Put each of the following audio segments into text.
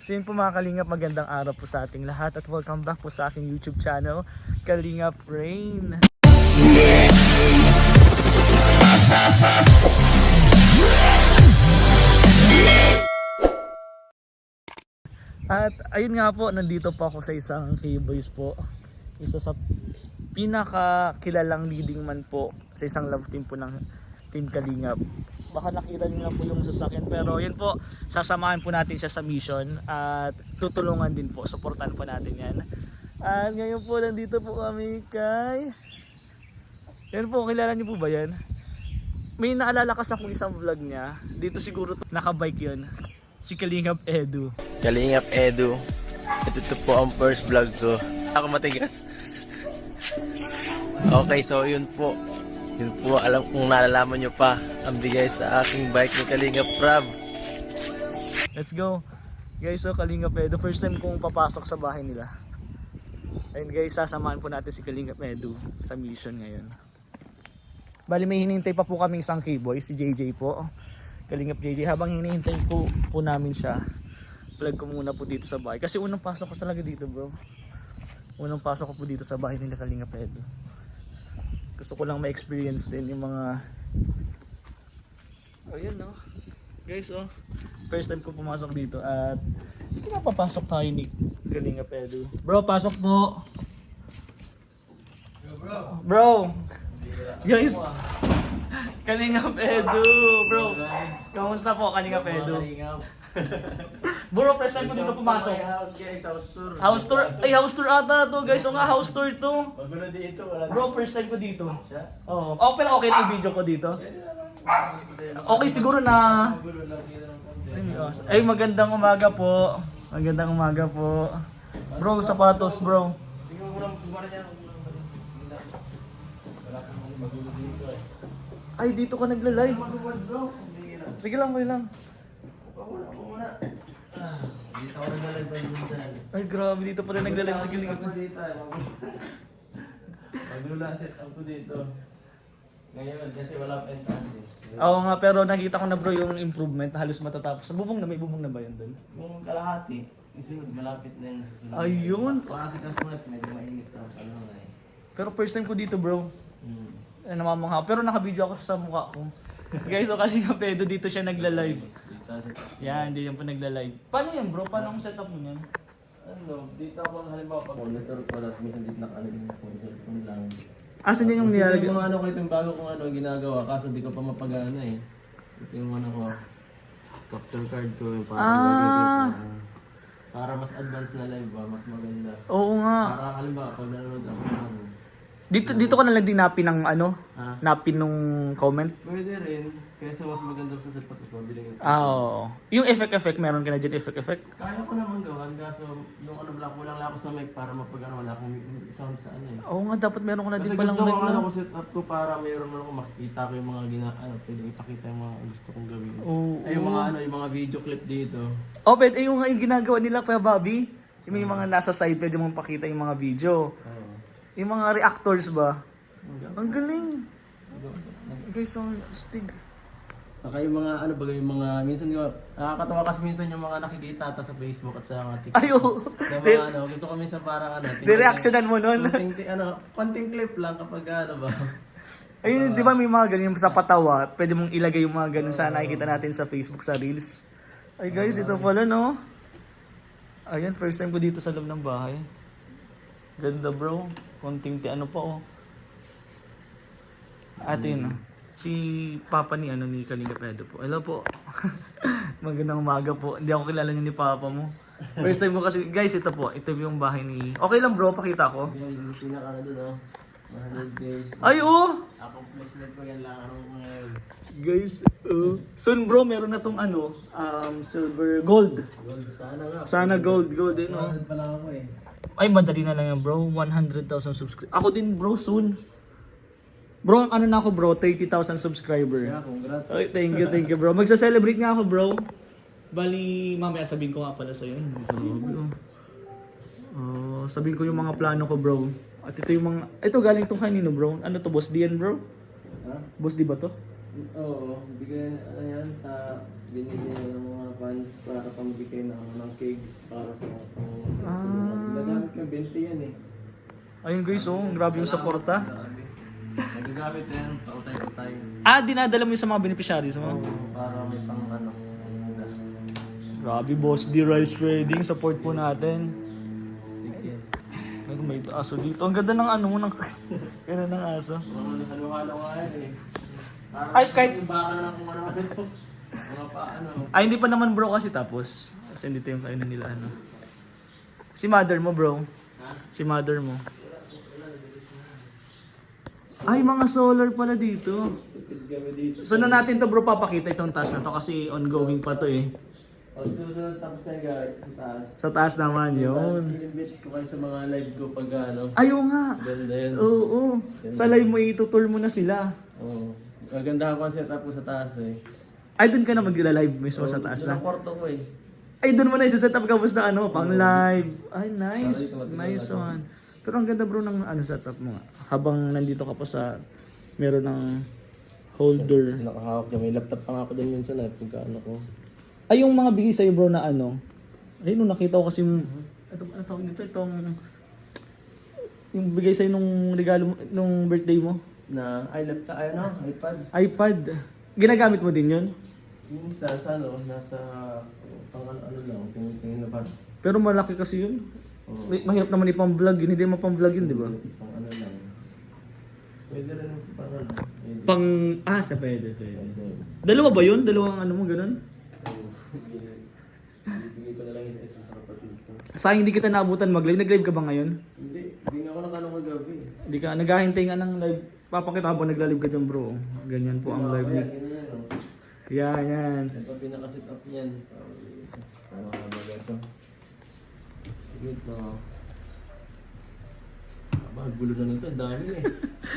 So yun po mga Kalingap, magandang araw po sa ating lahat at welcome back po sa aking YouTube channel, Kalingap Rain. At ayun nga po, nandito po ako sa isang K-Boys po. Isa sa pinakakilalang leading man po sa isang love team po ng Team Kalingap. Baka nakita niyo na po yung sasakyan, pero yun po, sasamahan po natin siya sa mission at tutulungan din po, supportan po natin yan. At ngayon po, nandito po kami kay... Yan po, kilala niyo po ba yan? May naalala kasi akong isang vlog niya, dito siguro nakabike yun, si Kalingap Edu. Kalingap Edu. Ito po ang first vlog ko. Ako matigas. Okay, so yun po. Yun po, alam kung nalalaman nyo pa ang bigay sa aking bike ni Kalingap Rob. Let's go. Guys, so Kalingap Edu, first time kong papasok sa bahay nila. Ayun guys, sasamahan po natin si Kalingap Edu sa mission ngayon. Bali may hinihintay pa po kaming isang K-boy, si JJ po. Kalingap JJ, habang hinihintay po namin siya, vlog ko muna po dito sa bahay. Kasi unang pasok ko talaga dito bro. Unang pasok ko po dito sa bahay nila Kalingap Edu. Gusto ko lang ma-experience din yung mga... Ayun no. Guys oh, first time ko pumasok dito at pinapapasok tayo ni Kalingap Edu. Bro, pasok po. Bro. Guys. Kalingap Edu, bro. Kamusta po Kalingap Edu? Bro, first time ko dito pumasok. House guys, house tour. House tour? Ay, house tour ata to guys. O nga, house tour to. Magulo dito, wala Bro, first time ko dito. Oo. Oh, pero okay na yung video ko dito. Okay siguro na... Ay, magandang umaga po. Magandang umaga po. Bro, sapatos bro. Ay, dito ka nagla-live. Sige lang, okay lang. Dito ako naglalagay. Ay, grabe, dito pa rin nagla-live. Sige lang. Magulo set up ko dito. Ngayon, kasi wala pa entrance eh. Oo nga, pero nakita ko na bro yung improvement. Halos matatapos. Sa bubong na, may bubong na ba yun doon? Yung kalahati, isunod, malapit na yung susunod. Ayun. Kasi kasunod, medyo mainit na sa ano na eh. Pero first time ko dito bro. Namamangha. Pero nakabidyo ako sa mukha ko. Guys, o kasi nga pedo dito siya nagla-live. Yan, hindi yan po nagla-live. Paano yan bro? Paano ang setup mo yan? Ano, dito ako halimbawa pag monitor ko at minsan dito nakalagay yung cellphone lang. Asan yan yung nilalagay? Yung ano ko itong bago kong ano ginagawa kaso di ko pa mapagana eh. Ito yung ano ko. Capture card ko yung para mas advanced na live ba, mas maganda. Oo nga. Para halimbawa pag nanonood ako ng ano. Dito ko na lang din napin ng ano? Ha? Napin nung comment? Pwede rin. Kaysa mas maganda sa cellphone mas mabiling ito. Oo. Yung effect, meron ka na dyan effect? Kaya ko naman gawan kaso yung ano lang kulang lang ako sa mic para mapagano wala akong sound sa ano eh. Oo nga, dapat meron ka na din Kasi palang gusto mic ko ano na. ko set up ko para mayroon man ako makikita ko yung mga pwedeng ipakita yung mga gusto kong gawin. Oo. Ay yung mga yung mga video clip dito. Oh, pwede yung ginagawa nila Kuya Bobby. Yung may mga nasa side, pwede mong pakita yung mga video. Oo. Yung mga reactors ba? Ang galing. Guys, ang stig. Saka yung mga ano bagay yung mga minsan yung nakakatawa kasi minsan yung mga nakikita ata sa Facebook at sa mga TikTok. Ay, oo. Yung mga ano, gusto ko minsan parang ano, Re-reactionan mo nun. konting clip lang kapag ano ba. Ayun, di ba may mga ganyan sa patawa, pwede mong ilagay yung mga ganun sa nakikita natin sa Facebook, sa Reels. Ay guys, ito pala no. Ayan, first time ko dito sa loob ng bahay. Ganda bro. Konting ano pa oh. At yun no. Si Papa ni Kalingap Edu po. Hello po. Magandang umaga po. Hindi ako kilala niyo ni Papa mo. First time mo kasi, guys, ito po. Ito yung bahay ni... Okay lang bro, pakita ko. Yung pinaka ano doon oh. 100K. Ay oh! Accomplishment ko yan lang ngayon. Guys, soon bro, meron na tong ano, silver, gold. Gold, sana nga. Sana gold din oh. 100 pa lang ako eh. Ay, madali na lang yan bro, 100,000 subscribers. Ako din bro, soon. Bro, ano na ako bro, 30,000 subscriber. Yeah, congrats. Ay, thank you bro. Magsa-celebrate nga ako bro. Bali, mamaya sabihin ko nga pala sa'yo. Sabihin ko yung mga plano ko bro. At ito yung mga, ito galing tong kanino bro. Ano to, Boss Dian bro? Ha? Boss di ba to? Oo, bigyan ano yan sa binili ng mga fans para pambigay ng cakes para sa mga ginagamit ko 20 yan eh. Ayun guys, oh, grabe yung suporta. Nagagamit yan, pautay-utay. Ah, dinadala mo yung sa mga beneficiaries mo? Para may pang ano. Grabe, Boss D Rice Trading, support po natin. Stick yan. Ay, may aso dito. Ang ganda ng ano mo, ng kaya ng aso. Halo-halo nga yan eh. Parang Ay, kahit... yung baka na kung ano ito. Mga paano. Ay, hindi pa naman bro kasi tapos. Kasi dito yung kainin nila, ano. Si mother mo, bro. Si mother mo. Ay, mga solar pala dito. Tipid kami dito. So na natin to bro papakita itong taas na to kasi ongoing pa to eh. O, susunod tapos na guys, sa taas. Sa taas naman yun. I-invite ko kayo sa mga live ko pag ano. Ayaw nga. Ganda yun. Oo. Sa live mo itutur mo na sila. Oo. Maganda ako ang setup ko sa taas eh. Ay, doon ka na magla-live mismo sa taas Doon lang. ang kwarto ko eh. Ay, doon mo na isa-set up ka basta ano, pang live. Ay, nice. Nice one. Pero ang ganda bro ng ano setup mo nga. Habang nandito ka pa sa meron ng holder. Nakahawak niya. May laptop pa nga ako dyan minsan eh. Pagka ano ko. Ay, yung mga bigay sa'yo bro na ano. Ayun, nung nakita ko kasi yung, ito, ano tawag nito, itong, yung bigay sa'yo nung regalo mo, nung birthday mo. Na, ay laptop, ay ano, iPad. iPad. Ginagamit mo din yun? Minsan sa ano, nasa pang ano lang, tingin na pa. Pero malaki kasi yun. Oo. Mahirap naman ipang-vlog yun. Hindi mo pang-vlog yun, di ba? Pang ano lang. Pwede rin pang ano. Pwede. Pang, sa pwede. Pwede. Dalawa ba yun? Dalawang ano mo, ganun? Bibigay ko na lang yung isa sa kapatid ko. Sayang hindi kita naabutan mag-live. Nag-live ka ba ngayon? Hindi nga ako nakano kagabi. Hindi ka, naghahintay nga ng live. Papakita ko nag-live ka dyan bro. Ganyan po ang live niya. Ganyan o. Yan. Ito pinaka-set up niyan. Para magato. Sige ito. Aba, gulo na nito. Ang dami eh.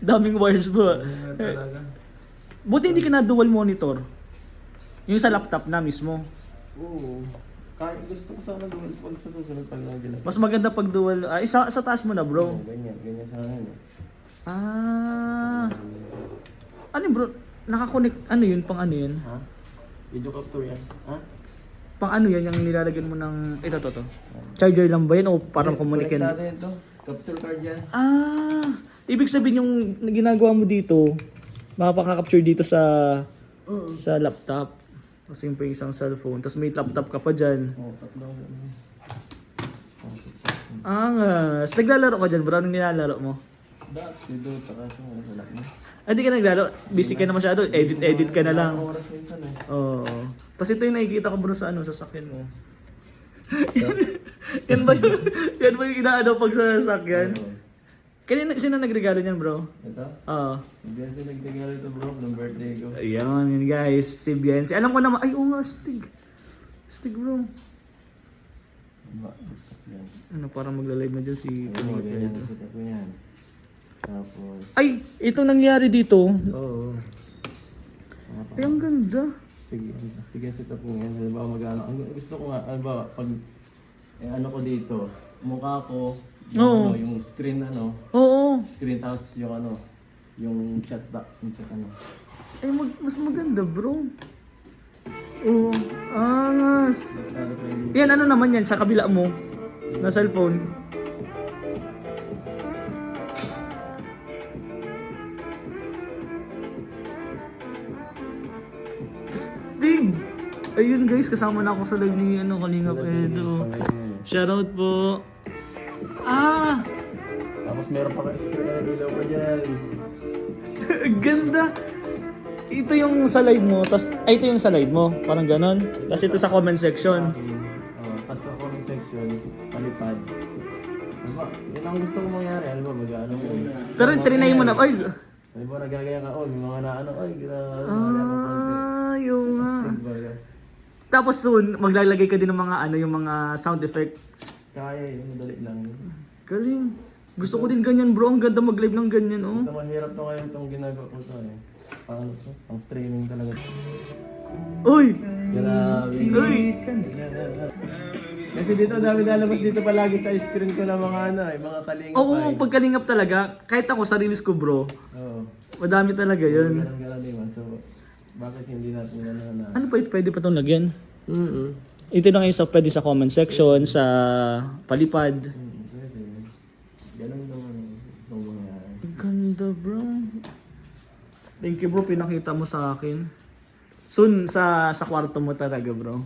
Daming wires bro. Talaga. Buti hindi ka na dual monitor. Yung sa laptop na mismo. Oo. Kahit gusto ko sana dual pag sa susunod pag nagilap. Mas maganda pag dual. Sa taas mo na bro. Ganyan sana yun. Ano yun, bro? Nakakonect. Ano yun? Pang ano yun? Ha? Video capture yan. Ha? Pang ano yan? Yung nilalagyan mo ng... Ito, to. Charger lang ba yun? O parang communicate? Connect natin ito. Capture card yan. Ibig sabihin yung ginagawa mo dito, makapaka-capture dito sa laptop. Kasi yung pa isang cellphone. Tapos may laptop ka pa dyan. Oo, tatlo. Angas. Naglalaro ka dyan, bro? Anong nilalaro mo? Dati Dota kasi wala na. Di ka naglalaro. Busy ka na masyado. Edit ka na lang. Oras minsan eh. Oo. Tapos ito yung nakikita ko bro sa sasakyan mo. yan ba yung inaano pag sa sasakyan? Sino nagregalo niyan bro? Ito? Oo. Si Biancy nagregalo ito bro, ng birthday ko. Ayan, yun guys. Si Biancy. Alam ko naman. Ay, oo nga, Stig. Stig bro. Yan. Ano, parang magla-live na dyan si... Oo, ganyan. Kita ko yan. Tapos... Ay, itong nangyari dito. Oo. Ay, ang ganda. Sige, set up ko ngayon. Halimbawa mag-ano. Ang gusto ko nga, halimbawa, pag ano ko dito, mukha ko, Oo. yung screen Oo. screen tapos yung yung chat back, yung chat Ay, mas maganda bro. Oo. Angas. Lalo pa yung Yan, ano naman yan sa kabila mo? Na cellphone. Stig! Ayun guys, kasama na ako sa live ni Kalingap Edo. Shoutout po. Tapos meron pa ka screen na ilaw pa dyan. Ganda! Ito yung sa live mo, ito yung sa live mo, parang ganon. Tapos ito sa comment section. Tapos sa comment section, palipad. Diba, yun ang gusto ko mangyari. Alam mo, mag-ano mo. Pero trinay mo na, ay! Alam mo, nagagaya ka, may mga naano, Yung nga. Tapos soon, maglalagay ka din ng mga yung mga sound effects. Kaya madali lang. Galing. Gusto ko din ganyan bro, ang ganda mag-live ng ganyan oh. Ito mahirap to ngayon itong ginagawa ko to eh. Pang streaming talaga. Uy! Grabe. Uy! Kasi dito dami lalabas dito palagi sa screen ko ng mga mga kalingap. Oo, pagkalingap talaga. Kahit ako sa release ko bro, Oo. madami talaga yun. Ganun naman. So, bakit hindi natin na. Ano pa, pwede pa itong lagyan? Mm-mm. Ito na ngayon sa pwede sa comment section, sa palipad. Pwede. Ganun naman itong mangyayari. Ang ganda bro. Thank you bro, pinakita mo sa akin. Soon sa kwarto mo talaga bro.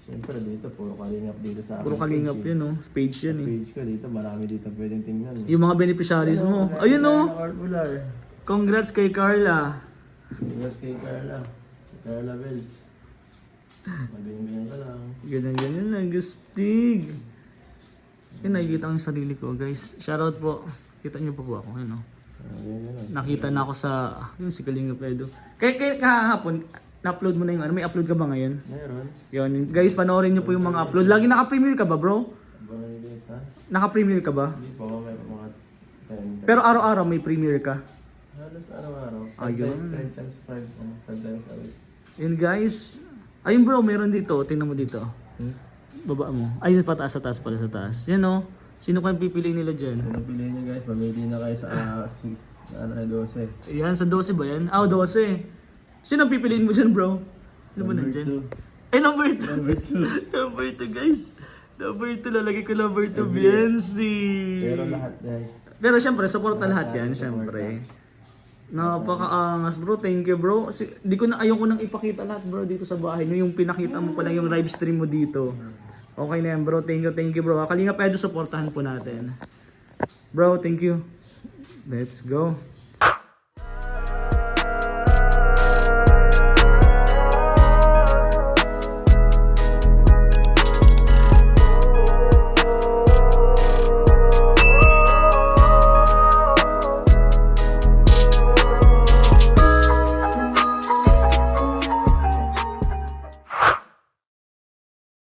Siyempre dito, puro kalingap dito sa akin. Puro kalingap yun no, page yun eh. Page ko dito, marami dito pwedeng tingnan. Yung mga beneficiaries mo. Ayun no, Orbular. congrats kay Carla. Congrats kay Carla. Carla Bell. Mabinibigyan ka lang. Ganyan lang, gustig. Yun, nakikita ko yung sarili ko guys. Shoutout po. Kita niyo po ako, yun no. Nakita na ako sa, yun si Kalingap Edo. Kaya kahapon, na-upload mo na yung ano, may upload ka ba ngayon? Meron. Yun, guys, panoorin niyo po yung mga upload. Lagi naka-premiere ka ba bro? Bangalilit ha? Naka-premiere ka ba? Hindi po, may mga 10. Pero araw-araw may premiere ka. Halos araw-araw. Ayun. 5 times 5 times a week. Yun guys. Ayun bro, meron dito. Tingnan mo dito. Baba mo. Ayun, pataas sa taas pala sa taas. Yan o. Sino kayang pipili nila dyan? Kung piliin nyo guys, mamili na kayo sa 6, 12. Yan, sa 12 ba yan? Ah, 12. Sino ang pipiliin mo dyan bro? Ano ba Number nandyan? 2. Ay, number 2. Number 2. Number 2 guys. Number 2, lalagay ko number 2. Biancy. Pero lahat guys. Pero syempre, support na lahat yan, syempre. Napakaangas bro, thank you bro. Di ko na, ayoko nang ipakita lahat bro dito sa bahay. No, yung pinakita mo pa lang yung live stream mo dito. Okay na yan bro, thank you bro. Kalingap Edo, supportahan po natin. Bro, thank you. Let's go.